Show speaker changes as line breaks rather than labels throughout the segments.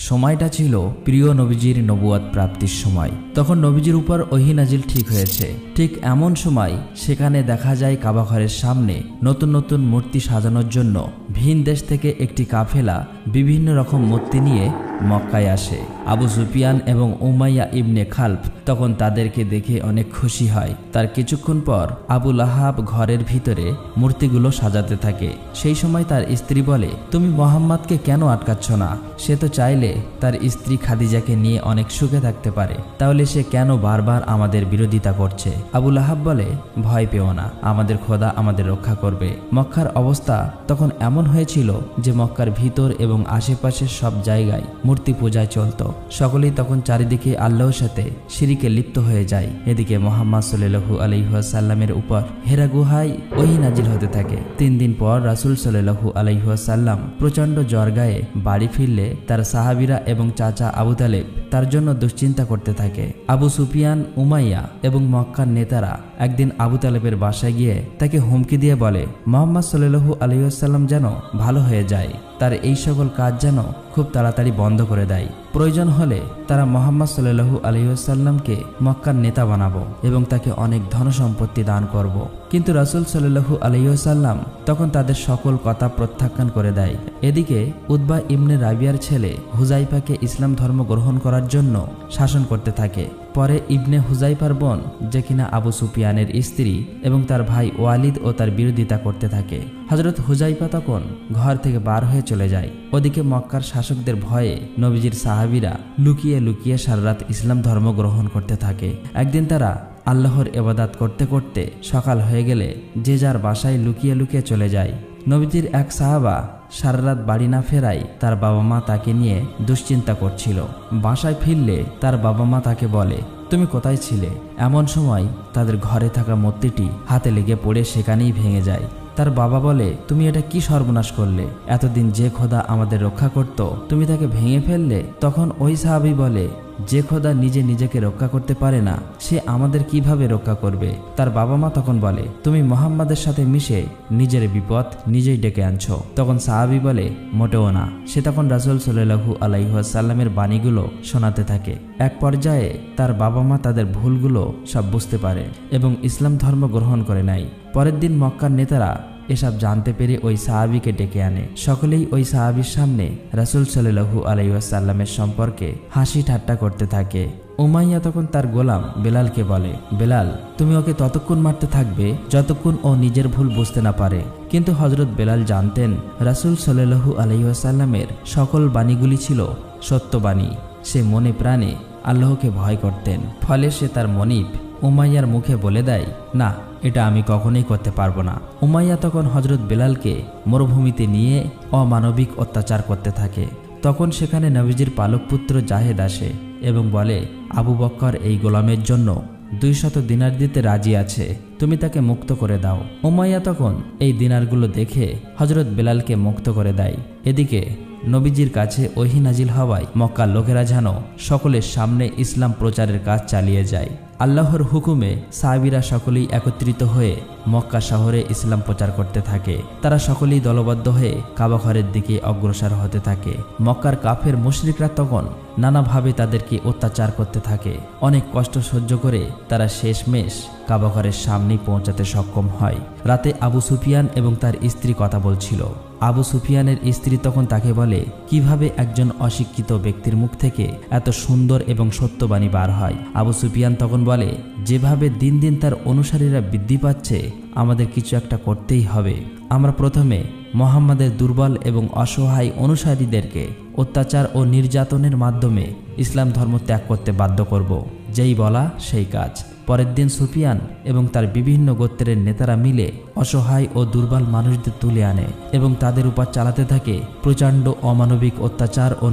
সময়টা ছিল প্রিয় নবীজির নবুয়ত প্রাপ্তির সময়। তখন নবীজির উপর ওহী নাজিল ঠিক হয়েছে। ঠিক এমন সময় সেখানে দেখা যায় কাবাঘরের সামনে নতুন নতুন মূর্তি সাজানোর জন্য ভিন দেশ থেকে একটি কাফেলা বিভিন্ন রকম মূর্তি নিয়ে মক্কায় আসে। আবু সুফিয়ান এবং উমাইয়া ইবনে খালফ তখন তাদেরকে দেখে অনেক খুশি হয়। তার কিছুক্ষণ পর আবু লাহাব ঘরের ভিতরে মূর্তিগুলো সাজাতে থাকে। সেই সময় তার স্ত্রী বলে, তুমি মোহাম্মদকে কেন আটকাচ্ছ না? সে তো চাইলে তার স্ত্রী খাদিজাকে নিয়ে অনেক সুখে থাকতে পারে, তাহলে সে কেন বারবার আমাদের বিরোধিতা করছে? আবু লাহাব বলে, ভয় পেও না, আমাদের খোদা আমাদের রক্ষা করবে। মক্কার অবস্থা তখন এমন হয়েছিল যে মক্কার ভিতর এবং আশেপাশের সব জায়গায় মূর্তি পূজায় চলত। সকলেই তখন চারিদিকে আল্লাহর সাথে শিরিকে লিপ্ত হয়ে যায়। এদিকে মুহাম্মদ সাল্লাল্লাহু আলাইহি ওয়াসাল্লামের উপর হেরা গুহায় ওহী নাজিল হতে থাকে। 3 দিন পর রাসূল সাল্লাল্লাহু আলাইহি ওয়াসাল্লাম প্রচণ্ড জ্বর গায়ে বাড়ি ফিরলে তার সাহাবীরা এবং চাচা আবু তালেব তার জন্য দুশ্চিন্তা করতে থাকে। আবু সুফিয়ান, উমাইয়া এবং মক্কার নেতারা একদিন আবু তালেবের বাসায় গিয়ে তাকে হুমকি দিয়ে বলে, মুহাম্মদ সাল্লাল্লাহু আলাইহি ওয়াসাল্লাম যেন ভালো হয়ে যায়, তার এই সকল কাজ যেন খুব তাড়াতাড়ি বন্ধ করে দেয়। প্রয়োজন হলে তারা মুহাম্মদ সাল্লাল্লাহু আলাইহি ওয়াসাল্লামকে মক্কার নেতা বানাবো এবং তাকে অনেক ধনসম্পত্তি দান করব। কিন্তু রাসূল সাল্লাল্লাহু আলাইহি ওয়াসাল্লাম তখন তাদের সকল কথা প্রত্যাখ্যান করে দেয়। এদিকে উতবা ইবনে রাবিয়ার ছেলে হুজাইফাকে ইসলাম ধর্ম গ্রহণ করার জন্য শাসন করতে থাকে। পরে ইবনে হুজাইফার বোন, যে কিনা আবু সুফিয়ানের স্ত্রী, এবং তার ভাই ওয়ালিদ ও তার বিরোধিতা করতে থাকে। হযরত হুজাইফা তখন ঘর থেকে বার হয়ে চলে যায়। ওদিকে মক্কার শাসকদের ভয়ে নবীজির সাহাবীরা লুকিয়ে লুকিয়ে সারা রাত ইসলাম ধর্ম গ্রহণ করতে থাকে। একদিন তারা আল্লাহর ইবাদত করতে করতে সকাল হয়ে গেলে যে যার বাসায় লুকিয়ে লুকিয়ে চলে যায়। নবীজির এক সাহাবা সারা রাত বাড়ি না ফেরায় তার বাবা মা তাকে নিয়ে দুশ্চিন্তা করছিল। বাসায় ফিরলে তার বাবা মা তাকে বলে, তুমি কোথায় ছিলে? এমন সময় তাদের ঘরে থাকা মূর্তিটি হাতে লেগে পড়ে সেখানেই ভেঙে যায়। তার বাবা বলে, তুমি এটা কি সর্বনাশ করলে? এতদিন যে খোদা আমাদের রক্ষা করত, তুমি তাকে ভেঙে ফেললে। তখন ওই সাহাবী বলে, যে খোদা নিজে নিজেকে রক্ষা করতে পারে না, সে আমাদের কিভাবে রক্ষা করবে? তার বাবা মা তখন বলে, তুমি মুহাম্মাদের সাথে মিশে নিজের বিপদ নিজেই ডেকে আনছো। তখন সাহাবী বলে, মোটেও না। সে তখন রাসূল সাল্লাল্লাহু আলাইহি ওয়াসাল্লামের বাণীগুলো শোনাতে থাকে। এক পর্যায়ে তার বাবা মা তাদের ভুলগুলো সব বুঝতে পারে এবং ইসলাম ধর্ম গ্রহণ করে নেয়। পরের দিন মক্কার নেতারা এসব জানতে পেরে ওই সাহাবীকে ডেকে আনে। সকলেই ওই সাহাবীর সামনে রাসূল সাল্লাল্লাহু আলাইহি ওয়াসাল্লামের সম্পর্কে হাসি ঠাট্টা করতে থাকে। উমাইয়া তখন তার গোলাম বেলালকে বলে, বেলাল, তুমি ওকে ততক্ষণ মারতে থাকবে যতক্ষণ ও নিজের ভুল বুঝতে না পারে। কিন্তু হযরত বেলাল জানতেন রাসূল সাল্লাল্লাহু আলাইহি ওয়াসাল্লামের সকল বাণীগুলি ছিল সত্যবাণী। সে মনে প্রাণে আল্লাহকে ভয় করতেন। ফলে সে তার মনিব উমাইয়ার মুখে বলে দেয়, না, এটা আমি কখনোই করতে পারবো না। উমাইয়া তখন হযরত বেলালকে মরুভূমিতে নিয়ে অমানবিক অত্যাচার করতে থাকে। তখন সেখানে নবীজির পালক পুত্র জাহেদ আসে এবং বলে, আবু বকর এই গোলামের জন্য 200 দিনার দিতে রাজি আছে, তুমি তাকে মুক্ত করে দাও। উমাইয়া তখন এই দিনারগুলো দেখে হযরত বেলালকে মুক্ত করে দেয়। এদিকে নবীজির কাছে ওহী নাজিল হওয়ায় মক্কার লোকেরা যেন সকলের সামনে ইসলাম প্রচারের কাজ চালিয়ে যায়। আল্লাহর হুকুমে সাহাবীরা সকলেই একত্রিত হয়ে মক্কা শহরে ইসলাম প্রচার করতে থাকে। তারা সকলেই দলবদ্ধ হয়ে কাবা ঘরের দিকে অগ্রসর হতে থাকে। মক্কার কাফের মুশরিকরা তখন নানাভাবে তাদেরকে অত্যাচার করতে থাকে। অনেক কষ্ট সহ্য করে তারা শেষমেশ কাবা ঘরের সামনেই পৌঁছাতে সক্ষম হয়। রাতে আবু সুফিয়ান এবং তার স্ত্রী কথা বলছিল। আবু সুফিয়ানের স্ত্রী তখন তাকে বলে, কিভাবে একজন অশিক্ষিত ব্যক্তির মুখ থেকে এত সুন্দর এবং সত্যবাণী বার হয়? আবু সুফিয়ান তখন বলে, যেভাবে দিন দিন তার অনুসারীরা বৃদ্ধি পাচ্ছে, আমাদের কিছু একটা করতেই হবে। আমরা প্রথমে মুহাম্মাদের দুর্বল এবং অসহায় অনুসারীদেরকে অত্যাচার ও নির্যাতনের মাধ্যমে ইসলাম ধর্ম ত্যাগ করতে বাধ্য করব। যেই বলা সেই কাজ। পরের দিন সুফিয়ান এবং তার বিভিন্ন গোত্রের নেতারা মিলে অসহায় ও দুর্বল মানুষদের তুলে আনে এবং তাদের উপর চালাতে থাকে প্রচণ্ড অমানবিক অত্যাচার ও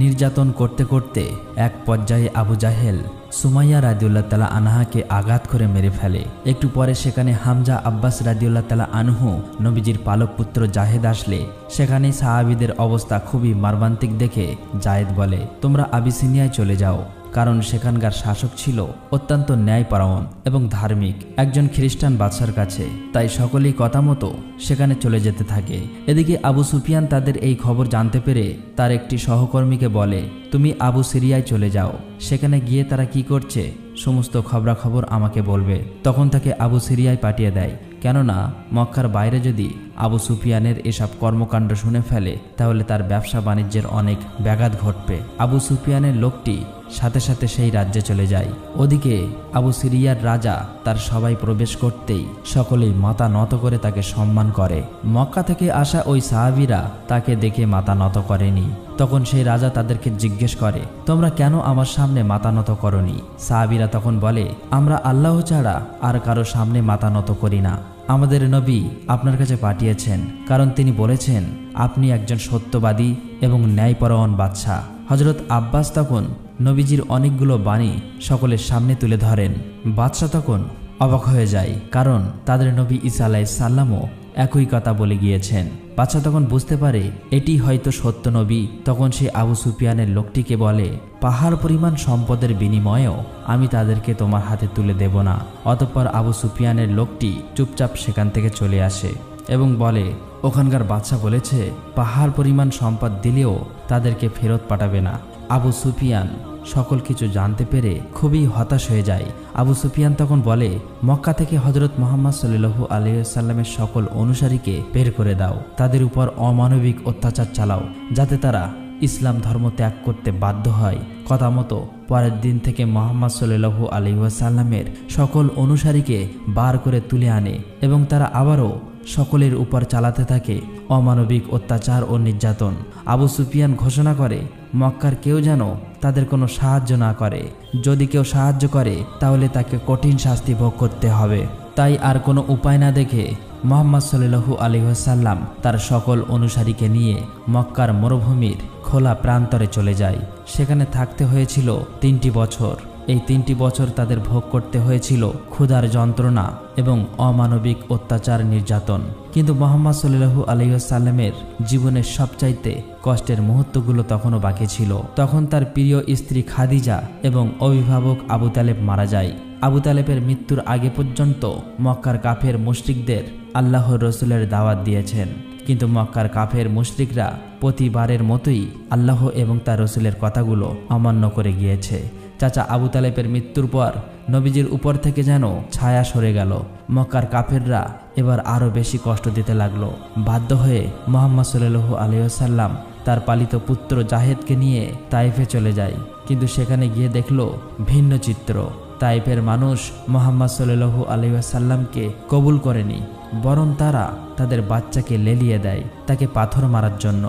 নির্যাতন করতে করতে এক পর্যায়ে আবু জাহেল সুমাইয়া রাদিয়াল্লাহু তাআলা আনহাকে আঘাত করে মেরে ফেলে। একটু পরে সেখানে হামজা আব্বাস রাদিয়াল্লাহু তাআলা আনহু নবীজির পালক পুত্র জাহেদ আসলে সেখানে সাহাবীদের অবস্থা খুবই মর্মান্তিক দেখে জায়েদ বলে, তোমরা আবিসিনিয়ায় চলে যাও, কারণ সেখানকার শাসক ছিল অত্যন্ত ন্যায়পরায়ণ এবং ধার্মিক একজন খ্রিস্টান বাদশার কাছে। তাই সকলেই কথা মতো সেখানে চলে যেতে থাকে। এদিকে আবু সুফিয়ান তাদের এই খবর জানতে পেরে তার একটি সহকর্মীকে বলে, তুমি আবু সিরিয়ায় চলে যাও, সেখানে গিয়ে তারা কি করছে সমস্ত খবরাখবর আমাকে বলবে। তখন তাকে আবু সিরিয়ায় পাঠিয়ে দেয়, কেননা মক্কার বাইরে যদি আবু সুফিয়ানের এসব কর্মকাণ্ড শুনে ফেলে তাহলে তার ব্যবসা বাণিজ্যের অনেক ব্যাঘাত ঘটবে। আবু সুফিয়ানের লোকটি সাথে সাথে সেই রাজ্যে চলে যায়। ওদিকে আবু সিরিয়ার রাজা তার সবাই প্রবেশ করতেই সকলেই মাথা নত করে তাকে সম্মান করে। মক্কা থেকে আসা ওই সাহাবীরা তাকে দেখে মাথা নত করেনি। তখন সেই রাজা তাদেরকে জিজ্ঞেস করে, তোমরা কেন আমার সামনে মাথা নত করনি? সাহাবীরা তখন বলে, আমরা আল্লাহ ছাড়া আর কারো সামনে মাথা নত করি না। আমাদের নবী আপনার কাছে পাঠিয়েছেন, কারণ তিনি বলেছেন আপনি একজন সত্যবাদী এবং ন্যায়পরায়ণ বাদশাহ। হযরত আব্বাস তখন নবীজির অনেকগুলো বাণী সকলের সামনে তুলে ধরেন। বাদশাহ তখন অবাক হয়ে যায়, কারণ তাদের নবী ঈসা আলাইহিস সালামও একই কথা বলে গিয়েছেন। বাদশাহ তখন বুঝতে পারে এটি হয়তো সত্য নবী। তখন সে আবু সুফিয়ানের লোকটিকে বলে, পাহাড় পরিমাণ সম্পদের বিনিময়েও আমি তাদেরকে তোমার হাতে তুলে দেব না। অতঃপর আবু সুফিয়ানের লোকটি চুপচাপ সেখান থেকে চলে আসে এবং বলে, ওখানকার বাদশাহ বলেছে পাহাড় পরিমাণ সম্পদ দিলেও তাদেরকে ফেরত পাঠাবে না। আবু সুফিয়ান সকল কিছু জানতে পেরে খুবই হতাশ হয়ে যায়। আবু সুফিয়ান তখন বলে, মক্কা থেকে হযরত মুহাম্মদ সাল্লাল্লাহু আলাইহি ওয়াসাল্লামের সকল অনুসারীকে বের করে দাও, তাদের উপর অমানবিক অত্যাচার চালাও, যাতে তারা ইসলাম ধর্ম ত্যাগ করতে বাধ্য হয়। কথা মতো পরের দিন থেকে মুহাম্মদ সাল্লাল্লাহু আলাইহি ওয়াসাল্লামের সকল অনুসারীকে বার করে তুলে আনে এবং তারা আবারও সকলের উপর চালাতে থাকে অমানবিক অত্যাচার ও নির্যাতন। আবু সুফিয়ান ঘোষণা করে, মক্কার কেউ যেন তাদের কোনো সাহায্য না করে। যদি কেউ সাহায্য করে তাহলে তাকে কঠিন শাস্তি ভোগ করতে হবে। তাই আর কোনো উপায় না দেখে মুহাম্মদ সাল্লাল্লাহু আলাইহি ওয়াসাল্লাম তার সকল অনুসারীকে নিয়ে মক্কার মরুভূমির খোলা প্রান্তরে চলে যায়। সেখানে থাকতে হয়েছিল 3টি বছর। এই 3টি বছর তাদের ভোগ করতে হয়েছিল ক্ষুধার যন্ত্রণা এবং অমানবিক অত্যাচার নির্যাতন। কিন্তু মুহাম্মদ সাল্লাল্লাহু আলাইহি ওয়াসাল্লামের জীবনের সবচাইতে কষ্টের মুহূর্তগুলো তখনও বাকি ছিল। তখন তার প্রিয় স্ত্রী খাদিজা এবং অভিভাবক আবু তালেব মারা যায়। আবু তালেবের মৃত্যুর আগে পর্যন্ত মক্কার কাফের মুশরিকদের আল্লাহর রসুলের দাওয়াত দিয়েছেন, কিন্তু মক্কার কাফের মুশরিকরা প্রতিবারের মতোই আল্লাহ এবং তার রসুলের কথাগুলো অমান্য করে গিয়েছে। চাচা আবু তালেবের মৃত্যুর পর নবীজির উপর থেকে যেন ছায়া সরে গেল। মক্কার কাফেররা এবার আরও বেশি কষ্ট দিতে লাগলো। বাধ্য হয়ে মুহাম্মদ সাল্লাল্লাহু আলাইহি ওয়াসাল্লাম তার পালিত পুত্র জাহেদকে নিয়ে তাইফে চলে যায়। কিন্তু সেখানে গিয়ে দেখল ভিন্ন চিত্র। তাইফের মানুষ মুহাম্মদ সাল্লাল্লাহু আলাইহি ওয়াসাল্লামকে কবুল করেনি, বরং তারা তাদের বাচ্চাকে লেলিয়ে দেয় তাকে পাথর মারার জন্য।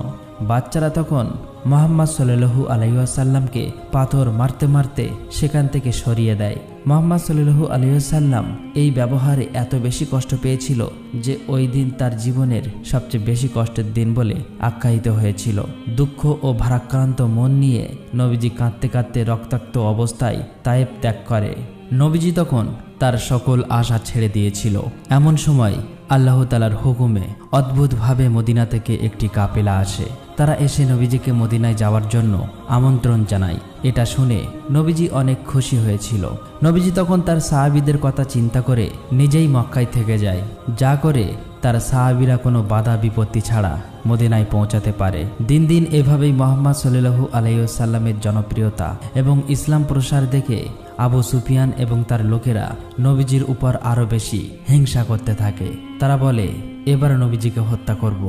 বাচ্চারা তখন মুহাম্মদ সাল্লাল্লাহু আলাইহি ওয়াসাল্লামকে পাথর মারতে মারতে সেখান থেকে সরিয়ে দেয়। মুহাম্মদ সাল্লাল্লাহু আলাইহি ওয়াসাল্লাম এই ব্যবহারে এত বেশি কষ্ট পেয়েছিল যে ওই দিন তার জীবনের সবচেয়ে বেশি কষ্টের দিন বলে আখ্যায়িত হয়েছিল। দুঃখ ও ভারাক্রান্ত মন নিয়ে নবীজি কাঁদতে কাঁদতে রক্তাক্ত অবস্থায় তায়েফ ত্যাগ করে। নবীজি তখন তার সকল আশা ছেড়ে দিয়েছিল। এমন সময় আল্লাহ তাআলার হুকুমে অদ্ভুতভাবে মদিনা থেকে একটি কাফেলা আসে। তারা এসে নবীজিকে মদিনায় যাওয়ার জন্য আমন্ত্রণ জানায়। এটা শুনে নবীজি অনেক খুশি হয়েছিল। নবীজি তখন তার সাহাবীদের কথা চিন্তা করে নিজেই মক্কায় থেকে যায়, যা করে তার সাহাবীরা কোনো বাধা বিপত্তি ছাড়া মদিনায় পৌঁছাতে পারে। দিন দিন এভাবেই মুহাম্মদ সাল্লাল্লাহু আলাইহি ওয়াসাল্লামের জনপ্রিয়তা এবং ইসলাম প্রসার দেখে আবু সুফিয়ান এবং তার লোকেরা নবীজির উপর আরও বেশি হিংসা করতে থাকে। তারা বলে, এবার নবীজিকে হত্যা করব।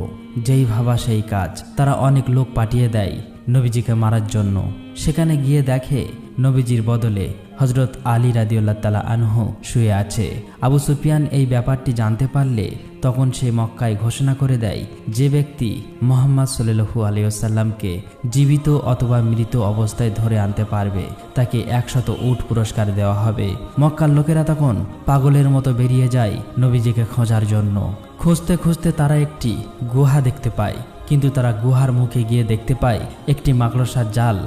যেই ভাবা সেই কাজ। তারা অনেক লোক পাঠিয়ে দেয় নবীজিকে মারার জন্য। সেখানে গিয়ে দেখে নবীজির বদলে হযরত আলী রাদিয়াল্লাহু তাআলা আনহু শুয়ে আছে। আবু সুফিয়ান এই ব্যাপারটি জানতে পারলে তখন সে মক্কায় ঘোষণা করে দেয়, যে ব্যক্তি মুহাম্মদ সাল্লাল্লাহু আলাইহি ওয়াসাল্লামকে জীবিত অথবা মৃত অবস্থায় ধরে আনতে পারবে তাকে 100 উট পুরস্কার দেওয়া হবে। মক্কার লোকেরা তখন পাগলের মতো বেরিয়ে যায় নবীজিকে খোঁজার জন্য। খুঁজতে খুঁজতে তারা একটি গুহা দেখতে পায়, কিন্তু তারা গুহার মুখে গিয়ে দেখতে পায় একটি মাকড়সার জাল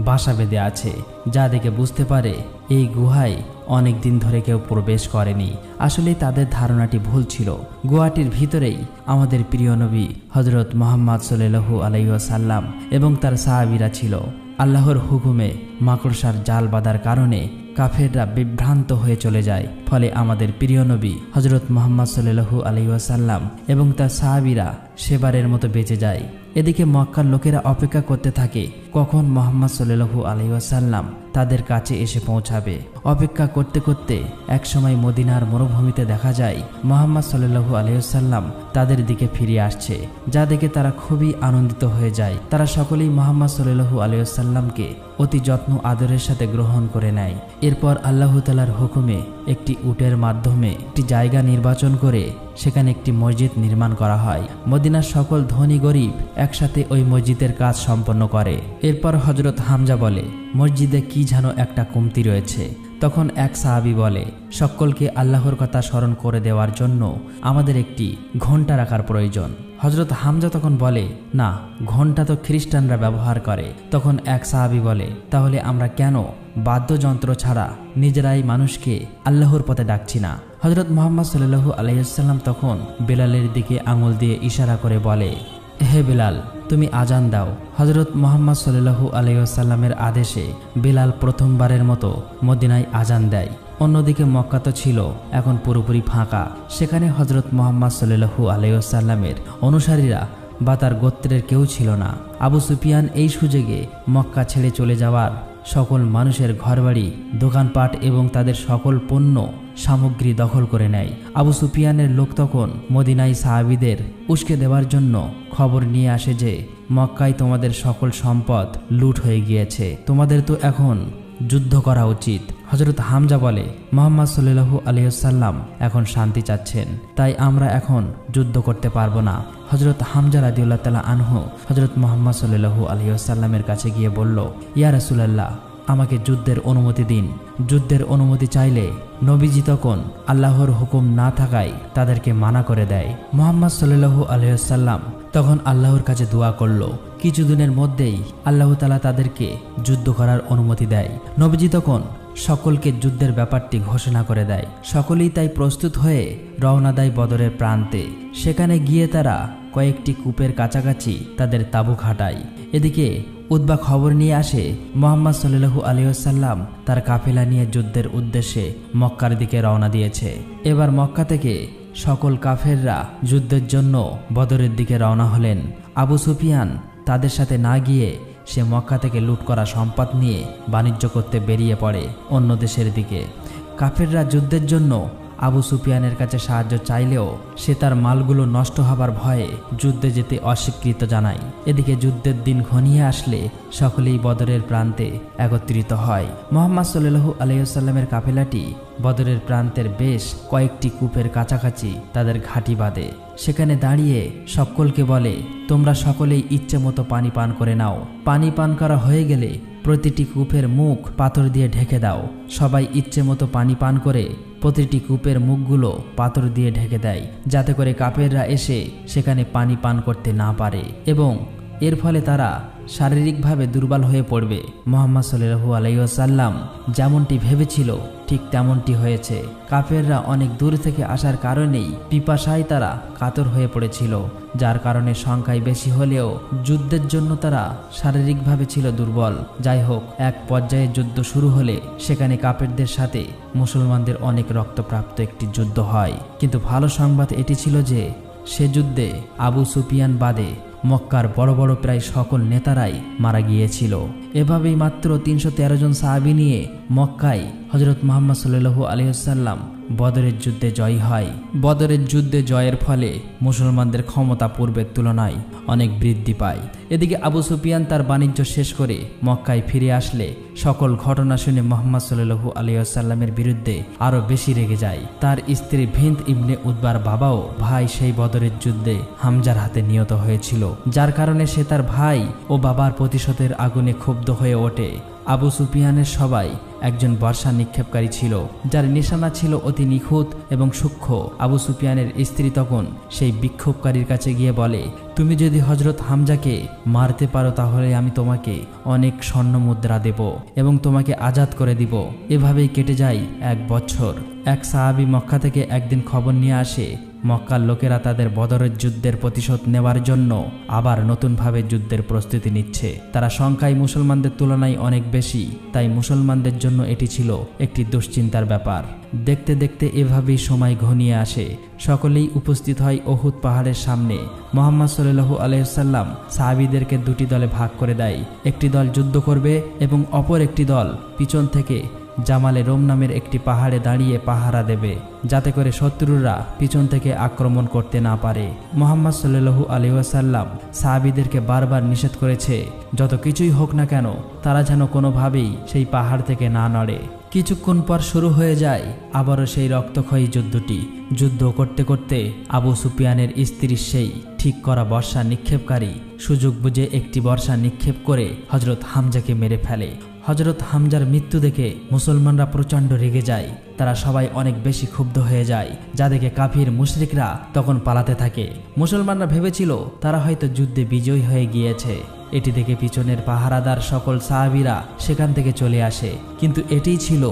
বাসা বেঁধে আছে, যা দেখে বুঝতে পারে এই গুহায় অনেক দিন ধরে কেউ প্রবেশ করেনি। আসলে তাদের ধারণাটি ভুল ছিল। গুহাটির ভিতরেই আমাদের প্রিয় নবী হযরত মুহাম্মদ সাল্লাল্লাহু আলাইহি ওয়াসাল্লাম এবং তার সাহাবীরা ছিল। আল্লাহর হুকুমে মাকড়সার জাল বাঁধার কারণে কাফেররা বিভ্রান্ত হয়ে চলে যায়। ফলে আমাদের প্রিয় নবী হযরত মুহাম্মদ সাল্লাল্লাহু আলাইহি ওয়াসাল্লাম এবং তার সাহাবীরা সেবারের মতো বেঁচে যায়। এদিকে মক্কার লোকেরা অপেক্ষা করতে থাকে কখন মুহাম্মদ সাল্লাল্লাহু আলাইহি ওয়াসাল্লাম তাদের কাছে এসে পৌঁছাবে। অপেক্ষা করতে করতে একসময় মদিনার মরুভূমিতে দেখা যায় মুহাম্মদ সাল্লাল্লাহু আলাইহি ওয়াসাল্লাম তাদের দিকে ফিরে আসছে, যা দেখে তারা খুবই আনন্দিত হয়ে যায়। তারা সকলেই মুহাম্মদ সাল্লাল্লাহু আলাইহি ওয়াসাল্লামকে অতি যত্ন আদরের সাথে গ্রহণ করে নেয়। এরপর আল্লাহ তাআলার হুকুমে একটি উটের মাধ্যমে একটি জায়গা নির্বাচন করে সেখানে একটি মসজিদ নির্মাণ করা হয়। মদিনার সকল ধনী গরিব একসাথে ওই মসজিদের কাজ সম্পন্ন করে। এরপর হযরত হামজা বলে, মসজিদে কি যেন একটা কমতি রয়েছে। তখন এক সাহাবী বলে, সকলকে আল্লাহর কথা স্মরণ করে দেওয়ার জন্য আমাদের একটি ঘণ্টা রাখার প্রয়োজন। হযরত হামজা তখন বলে, না, ঘণ্টা তো খ্রিস্টানরা ব্যবহার করে। তখন এক সাহাবী বলে, তাহলে আমরা কেন বাদ্যযন্ত্র ছাড়া নিজেরাই মানুষকে আল্লাহর পথে ডাকছি না? হযরত মুহাম্মদ সাল্লাল্লাহু আলাইহি ওয়াসাল্লাম তখন বেলালের দিকে আঙুল দিয়ে ইশারা করে বলে, হে বেলাল, তুমি আজান দাও। হযরত মুহাম্মদ সাল্লাল্লাহু আলাইহি ওয়াসাল্লামের আদেশে বেলাল প্রথমবারের মতো মদিনায় আজান দেয়। অন্যদিকে মক্কা তো ছিল এখন পুরোপুরি ফাঁকা। সেখানে হযরত মুহাম্মদ সাল্লাল্লাহু আলাইহি ওয়াসাল্লামের অনুসারীরা বা তার গোত্রের কেউ ছিল না। আবু সুফিয়ান এই সুযোগে মক্কা ছেড়ে চলে যাওয়ার সকল মানুষের ঘরবাড়ি, দোকানপাট এবং তাদের সকল পণ্য সামগ্রী দখল করে নেয়। আবু সুফিয়ানের লোক তখন মদিনায় সাহাবীদের উস্কে দেওয়ার জন্য খবর নিয়ে আসে যে মক্কায় তোমাদের সকল সম্পদ লুট হয়ে গিয়েছে, তোমাদের তো এখন যুদ্ধ করা উচিত। হযরত হামজা বলে, মুহাম্মদ সাল্লাল্লাহু আলাইহি ওয়াসাল্লাম এখন শান্তি চাচ্ছেন, তাই আমরা এখন যুদ্ধ করতে পারবো না। হযরত হামজা রাদিয়াল্লাহু তাআলা আনহু হযরত মুহাম্মদ সাল্লাল্লাহু আলাইহি ওয়াসাল্লামের কাছে গিয়ে বলল, ইয়া রাসূলুল্লাহ, আমাকে যুদ্ধের অনুমতি দিন। যুদ্ধের অনুমতি চাইলে নবীজি তখন আল্লাহর হুকুম না থাকায় তাদেরকে মানা করে দেয়। মুহাম্মদ সাল্লাল্লাহু আলাইহি ওয়াসাল্লাম তখন আল্লাহর কাছে দোয়া করল। কিছুদিনের মধ্যেই আল্লাহ তাআলা তাদেরকে যুদ্ধ করার অনুমতি দেয়। নবীজি তখন সকলকে যুদ্ধের ব্যাপারটি ঘোষণা করে দেয়। সকলেই তাই প্রস্তুত হয়ে রওনা দেয় বদরের প্রান্তে। সেখানে গিয়ে তারা কয়েকটি কূপের কাছাকাছি তাদের তাঁবু খাটায়। এদিকে উতবা খবর নিয়ে আসে মুহাম্মদ সাল্লাল্লাহু আলাইহি ওয়াসাল্লাম তার কাফেলা নিয়ে যুদ্ধের উদ্দেশ্যে মক্কার দিকে রওনা দিয়েছে। এবার মক্কা থেকে সকল কাফেররা যুদ্ধের জন্য বদরের দিকে রওনা হলেন। আবু সুফিয়ান তাদের সাথে না গিয়ে সে মক্কা থেকে লুট করা সম্পদ নিয়ে বাণিজ্য করতে বেরিয়ে পড়ে অন্য দেশের দিকে। কাফেররা যুদ্ধের জন্য আবু সুফিয়ানের কাছে সাহায্য চাইলেও সে তার মালগুলো নষ্ট হবার ভয়ে যুদ্ধে যেতে অস্বীকৃত জানায়। এদিকে যুদ্ধের দিন ঘনিয়ে আসলে সকলেই বদরের প্রান্তে একত্রিত হয়। মুহাম্মদ সাল্লাল্লাহু আলাইহি ওয়াসাল্লামের কাফেলাটি বদরের প্রান্তের বেশ কয়েকটি কূপের কাছাকাছি তাদের ঘাঁটি বাঁধে। সেখানে দাঁড়িয়ে সকলকে বলে, তোমরা সকলেই ইচ্ছে মতো পানি পান করে নাও। পানি পান করা হয়ে গেলে প্রতিটি কূপের মুখ পাথর দিয়ে ঢেকে দাও। সবাই ইচ্ছে মতো পানি পান করে প্রতিটি কূপের মুখগুলো পাথর দিয়ে ঢেকে দেয়, যাতে করে কাফেররা এসে সেখানে পানি পান করতে না পারে এবং এর ফলে তারা শারীরিকভাবে দুর্বল হয়ে পড়বে। মুহাম্মদ সাল্লাল্লাহু আলাইহি ওয়াসাল্লাম যেমনটি ভেবেছিল ঠিক তেমনটি হয়েছে। কাফেররা অনেক দূর থেকে আসার কারণেই পিপাসায় তারা কাতর হয়ে পড়েছিল, যার কারণে সংখ্যায় বেশি হলেও যুদ্ধের জন্য তারা শারীরিকভাবে ছিল দুর্বল। যাই হোক, এক পর্যায়ে যুদ্ধ শুরু হলে সেখানে কাফেরদের সাথে মুসলমানদের অনেক রক্তপ্রাপ্ত একটি যুদ্ধ হয়। কিন্তু ভালো সংবাদ এটি ছিল যে সে যুদ্ধে আবু সুফিয়ান বাদে মক্কার বড় বড় প্রায় সকল নেতারাই মারা গিয়েছিল। এভাবেই মাত্র ৩১৩ জন সাহাবী নিয়ে মক্কায় হযরত মুহাম্মদ সাল্লাল্লাহু আলাইহি ওয়াসাল্লাম বদরের যুদ্ধে জয়ী হয়। বদরের যুদ্ধে জয়ের ফলে মুসলমানদের ক্ষমতা পূর্বের তুলনায় অনেক বৃদ্ধি পায়। এদিকে আবু সুফিয়ান তার বাণিজ্য শেষ করে মক্কায় ফিরে আসলে সকল ঘটনা শুনে মুহাম্মদ সাল্লাল্লাহু আলাইহি ওয়াসাল্লামের বিরুদ্ধে আরো বেশি রেগে যায়। তার স্ত্রী ভিন্ত ইবনে উতবার বাবাও ভাই সেই বদরের যুদ্ধে হামজার হাতে নিহত হয়েছিল, যার কারণে সে তার ভাই ও বাবার প্রতিশোধের আগুনে ক্ষুব্ধ হয়ে ওঠে। আবু সুফিয়ানের সবাই একজন বর্ষা নিক্ষেপকারী ছিল, যার নিশানা ছিল অতি নিখুঁত এবং সূক্ষ্ম। আবু সুফিয়ানের স্ত্রী তখন সেই বিক্ষোভকারীর কাছে গিয়ে বলে, তুমি যদি হযরত হামজাকে মারতে পারো তাহলে আমি তোমাকে অনেক স্বর্ণ মুদ্রা দেব এবং তোমাকে আজাদ করে দিব। এভাবেই কেটে যায় ১ বছর। এক সাহাবী মক্কা থেকে একদিন খবর নিয়ে আসে মক্কার লোকেরা তাদের বদরের যুদ্ধের প্রতিশোধ নেওয়ার জন্য আবার নতুনভাবে যুদ্ধের প্রস্তুতি নিচ্ছে। তারা সংখ্যায় মুসলমানদের তুলনায় অনেক বেশি, তাই মুসলমানদের জন্য এটি ছিল একটি দুশ্চিন্তার ব্যাপার। দেখতে দেখতে এভাবেই সময় ঘনিয়ে আসে। সকলেই উপস্থিত হয় উহুদ পাহাড়ের সামনে। মুহাম্মদ সাল্লাল্লাহু আলাইহি ওয়াসাল্লাম সাহাবীদেরকে দুটি দলে ভাগ করে দেয়। একটি দল যুদ্ধ করবে এবং অপর একটি দল পিছন থেকে জামালে রোম নামের একটি পাহাড়ে দাঁড়িয়ে পাহারা দেবে, যাতে করে শত্রুরা পিছন থেকে আক্রমণ করতে না পারে। মুহাম্মদ সাল্লাল্লাহু আলাইহি ওয়াসাল্লাম সাহাবীদেরকে বারবার নিষেধ করেছে, যত কিছুই হোক না কেন তারা যেন কোনোভাবেই সেই পাহাড় থেকে না নড়ে। কিছুক্ষণ পর শুরু হয়ে যায় আবারও সেই রক্তক্ষয়ী যুদ্ধটি। যুদ্ধ করতে করতে আবু সুফিয়ানের স্ত্রীর সেই ঠিক করা বর্ষা নিক্ষেপকারী সুযোগ বুঝে একটি বর্ষা নিক্ষেপ করে হযরত হামজাকে মেরে ফেলে। হযরত হামজার মৃত্যু দেখে মুসলমানরা প্রচণ্ড রেগে যায়। তারা সবাই অনেক বেশি ক্ষুব্ধ হয়ে যায়, যা দেখে কাফির মুশরিকরা তখন পালাতে থাকে। মুসলমানরা ভেবেছিল তারা হয়তো যুদ্ধে বিজয়ী হয়ে গিয়েছে। এটি দেখে পিছনের পাহারাদার সকল সাহাবীরা সেখান থেকে চলে আসে, কিন্তু এটিই ছিল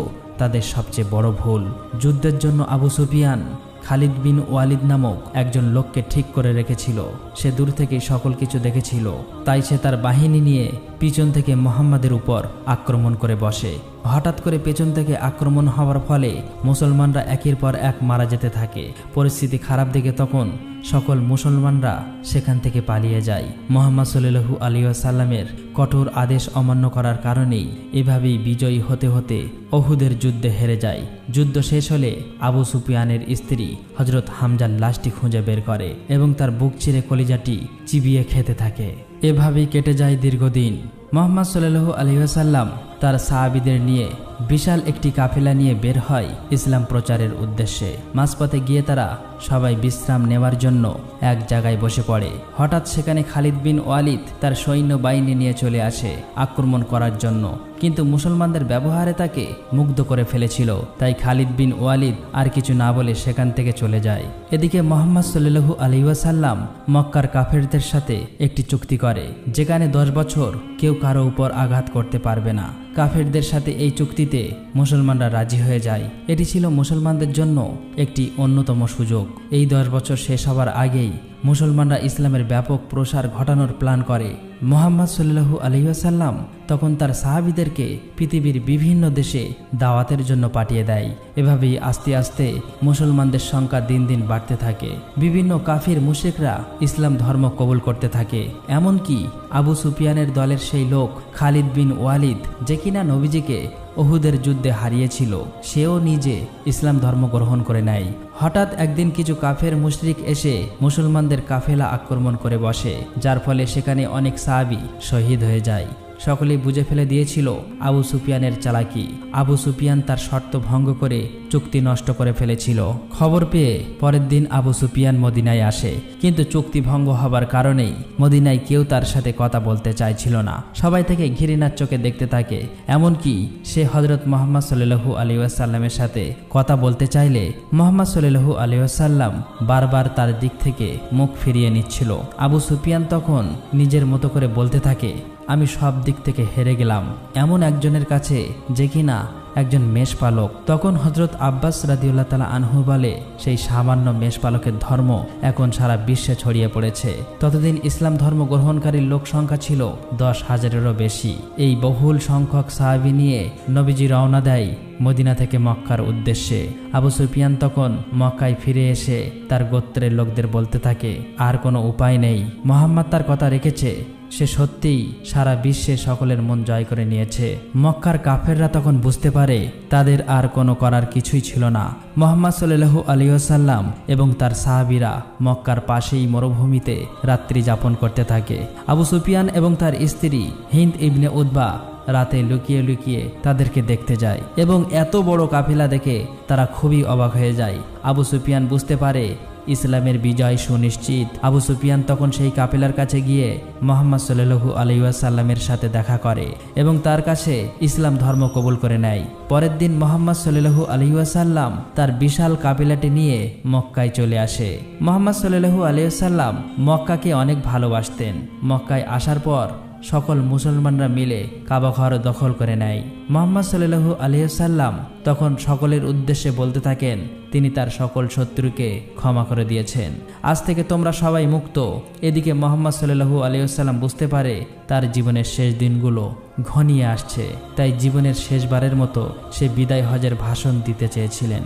তাদের সবচেয়ে বড় ভুল। যুদ্ধের জন্য আবু সুফিয়ান খালিদ বিন ওয়ালিদ নামক একজন লোককে ঠিক করে রেখেছিল। সে দূর থেকেই সকল কিছু দেখেছিল, তাই সে তার বাহিনী নিয়ে পিছন থেকে মুহাম্মাদের উপর আক্রমণ করে বসে। হঠাৎ করে পেছন থেকে আক্রমণ হওয়ার ফলে মুসলমানরা একের পর এক মারা যেতে থাকে। পরিস্থিতি খারাপ দেখে তখন সকল মুসলমানরা সেখান থেকে পালিয়ে যায়। মুহাম্মদ সাল্লাল্লাহু আলাইহি ওয়াসাল্লামের কঠোর আদেশ অমান্য করার কারণেই এভাবেই বিজয়ী হতে হতে উহুদের যুদ্ধে হেরে যায়। যুদ্ধ শেষ হলে আবু সুফিয়ানের স্ত্রী হযরত হামজার লাশটি খুঁজে বের করে এবং তার বুক চিরে কলিজাটি চিবিয়ে খেতে থাকে। এভাবেই কেটে যায় দীর্ঘদিন। মুহাম্মদ সাল্লাল্লাহু আলাইহি ওয়াসাল্লাম তার সাহাবীদের নিয়ে বিশাল একটি কাফেলা নিয়ে বের হয় ইসলাম প্রচারের উদ্দেশ্যে। মাঝপথে গিয়ে তারা সবাই বিশ্রাম নেওয়ার জন্য এক জায়গায় বসে পড়ে। হঠাৎ সেখানে খালিদ বিন ওয়ালিদ তার সৈন্য বাহিনী নিয়ে চলে আসে আক্রমণ করার জন্য, কিন্তু মুসলমানদের ব্যবহারে তাকে মুগ্ধ করে ফেলেছিল। তাই খালিদ বিন ওয়ালিদ আর কিছু না বলে সেখান থেকে চলে যায়। এদিকে মুহাম্মদ সাল্লাল্লাহু আলাইহি ওয়াসাল্লাম মক্কার কাফেরদের সাথে একটি চুক্তি করে, যেখানে 10 বছর কেউ কারো উপর আঘাত করতে পারবে না। কাফেরদের সাথে এই চুক্তিতে মুসলমানরা রাজি হয়ে যায়। এটি ছিল মুসলমানদের জন্য একটি অন্যতম সুযোগ। এই 10 বছর শেষ হওয়ার আগেই মুসলমানরা ইসলামের ব্যাপক প্রসার ঘটানোর প্ল্যান করে। মুহাম্মদ সাল্লাল্লাহু আলাইহি ওয়াসাল্লাম তখন তার সাহাবীদেরকে পৃথিবীর বিভিন্ন দেশে দাওয়াতের জন্য পাঠিয়ে দেয়। এভাবেই আস্তে আস্তে মুসলমানদের সংখ্যা দিন দিন বাড়তে থাকে। বিভিন্ন কাফির মুশরিকরা ইসলাম ধর্ম কবুল করতে থাকে। এমনকি আবু সুফিয়ানের দলের সেই লোক খালিদ বিন ওয়ালিদ, যে কিনা নবীজিকে উহুদের যুদ্ধে হারিয়েছিল, সেও নিজে ইসলাম ধর্ম গ্রহণ করে নেয়। হঠাৎ একদিন কিছু কাফের মুশরিক এসে মুসলমানদের কাফেলা আক্রমণ করে বসে, যার ফলে সেখানে অনেক সাহাবী শহীদ হয়ে যায়। সকলেই বুঝে ফেলে দিয়েছিল আবু সুফিয়ানের চালাকি। আবু সুফিয়ান তার শর্ত ভঙ্গ করে চুক্তি নষ্ট করে ফেলেছিল। খবর পেয়ে পরের দিন আবু সুফিয়ান মদিনায় আসে, কিন্তু চুক্তি ভঙ্গ হবার কারণেই মদিনায় কেউ তার সাথে কথা বলতে চাইছিল না। সবাই থেকে ঘৃণার চোখে দেখতে থাকে। এমনকি সে হযরত মুহাম্মদ সাল্লাল্লাহু আলাইহি ওয়াসাল্লামের সাথে কথা বলতে চাইলে মুহাম্মদ সাল্লাল্লাহু আলাইহি ওয়াসাল্লাম বারবার তার দিক থেকে মুখ ফিরিয়ে নিচ্ছিল। আবু সুফিয়ান তখন নিজের মতো করে বলতে থাকে, আমি সব দিক থেকে হেরে গেলাম এমন একজনের কাছে, যে কিনা একজন মেষপালক। তখন হযরত আব্বাস রাদিয়াল্লাহু তাআলা আনহু বলে, সেই সামান্য মেষপালকের ধর্ম এখন সারা বিশ্বে ছড়িয়ে পড়েছে। ততদিন ইসলাম ধর্ম গ্রহণকারী লোক সংখ্যা ছিল 10,000-এরও বেশি। এই বহুল সংখ্যক সাহাবী নিয়ে নবীজি রওনা দেয় মদিনা থেকে মক্কার উদ্দেশ্যে। আবু সুফিয়ান তখন মক্কায় ফিরে এসে তার গোত্রের লোকদের বলতে থাকে, আর কোনো উপায় নেই, মুহাম্মদ তার কথা রেখেছে। সে সত্যিই সারা বিশ্বে সকলের মন জয় করে নিয়েছে। মক্কার কাফেররা তখন বুঝতে পারে তাদের আর কোনো করার কিছুই ছিল না। মুহাম্মদ সাল্লাল্লাহু আলাইহি ওয়াসাল্লাম এবং তার সাহাবীরা মক্কার পাশেই মরুভূমিতে রাত্রি যাপন করতে থাকে। আবু সুফিয়ান এবং তার স্ত্রী হিন্দ ইবনে উতবা রাতে লুকিয়ে লুকিয়ে তাদেরকে দেখতে যায় এবং এত বড় কাফেলা দেখে তারা খুবই অবাক হয়ে যায়। আবু সুফিয়ান বুঝতে পারে ইসলামের বিজয় সুনিশ্চিত। আবু সুফিয়ান তখন সেই কাফেলার কাছে গিয়ে মুহাম্মদ সাল্লাল্লাহু আলাইহি ওয়াসাল্লামের সাথে দেখা করে এবং তার কাছে ইসলাম ধর্ম কবুল করে নেয়। পরের দিন মুহাম্মদ সাল্লাল্লাহু আলাইহি ওয়াসাল্লাম তার বিশাল কাফেলাটি নিয়ে মক্কায় চলে আসে। মুহাম্মদ সাল্লাল্লাহু আলাইহি ওয়াসাল্লাম মক্কাকে অনেক ভালোবাসতেন। মক্কায় আসার পর সকল মুসলমানরা মিলে কাবা ঘর দখল করে নেয়। মুহাম্মদ সাল্লাল্লাহু আলাইহি ওয়াসাল্লাম তখন সকলের উদ্দেশ্যে বলতে থাকেন, তিনি তার সকল শত্রুকে ক্ষমা করে দিয়েছেন, আজ থেকে তোমরা সবাই মুক্ত। এদিকে মুহাম্মদ সাল্লাল্লাহু আলাইহি ওয়াসাল্লাম বুঝতে পারে তার জীবনের শেষ দিনগুলো ঘনিয়ে আসছে, তাই জীবনের শেষবারের মতো সে বিদায় হজের ভাষণ দিতে চেয়েছিলেন,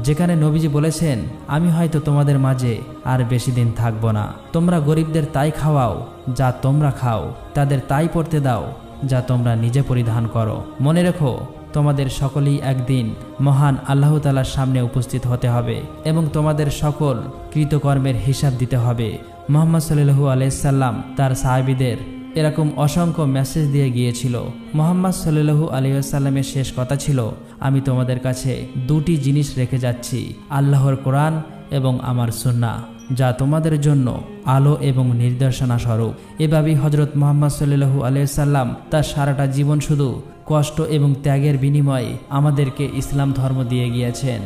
যেখানে নবীজি বলেছেন, আমি হয়তো তোমাদের মাঝে আর বেশি দিন থাকবো না। তোমরা গরিবদের তাই খাওয়াও যা তোমরা খাও, তাদের তাই পড়তে দাও যা তোমরা নিজে পরিধান করো। মনে রেখো, তোমাদের সকলেই একদিন মহান আল্লাহ তাআলার সামনে উপস্থিত হতে হবে এবং তোমাদের সকল কৃতকর্মের হিসাব দিতে হবে। মুহাম্মদ সাল্লাল্লাহু আলাইহি সাল্লাম তার সাহাবীদের এরকম অসংখ্য মেসেজ দিয়ে গিয়েছিল। মুহাম্মদ সাল্লাল্লাহু আলাইহি ওয়াসাল্লামের শেষ কথা ছিল, আমি তোমাদের কাছে দুটি জিনিস রেখে যাচ্ছি, আল্লাহর কোরআন এবং আমার সুন্নাহ, যা তোমাদের জন্য আলো এবং নির্দেশনা স্বরূপ। এভাবেই হযরত মুহাম্মদ সাল্লাল্লাহু আলাইহি ওয়াসাল্লাম তার সারাটা জীবন শুধু কষ্ট এবং ত্যাগের বিনিময়ে আমাদেরকে ইসলাম ধর্ম দিয়ে গিয়েছেন।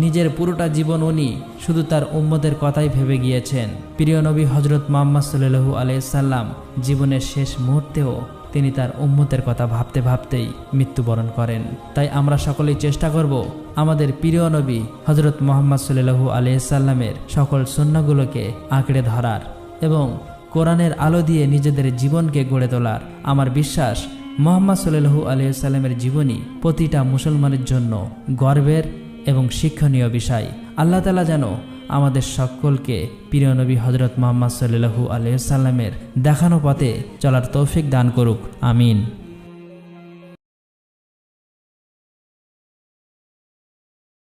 নিজের পুরোটা জীবন উনি শুধু তার উম্মতের কথাই ভেবে গিয়েছেন। প্রিয় নবী হযরত মুহাম্মদ সাল্লাল্লাহু আলাইহি সাল্লাম জীবনের শেষ মুহূর্তেও তিনি তার উম্মতের কথা ভাবতে ভাবতেই মৃত্যুবরণ করেন। তাই আমরা সকলেই চেষ্টা করব আমাদের প্রিয় নবী হযরত মুহাম্মদ সাল্লাল্লাহু আলাইহি সাল্লামের সকল সুন্নাহগুলোকে আঁকড়ে ধরার এবং কোরআনের আলো দিয়ে নিজেদের জীবনকে গড়ে তোলার। আমার বিশ্বাস মুহাম্মদ সাল্লাল্লাহু আলাইহি সাল্লামের জীবনী প্রতিটা মুসলমানের জন্য গর্বের এবং শিক্ষণীয় বিষয়। আল্লাহ তাআলা যেন আমাদের সকলকে প্রিয় নবী হযরত মুহাম্মদ সাল্লাল্লাহু আলাইহি সাল্লামের দেখানো পথে চলার তৌফিক দান করুক। আমিন।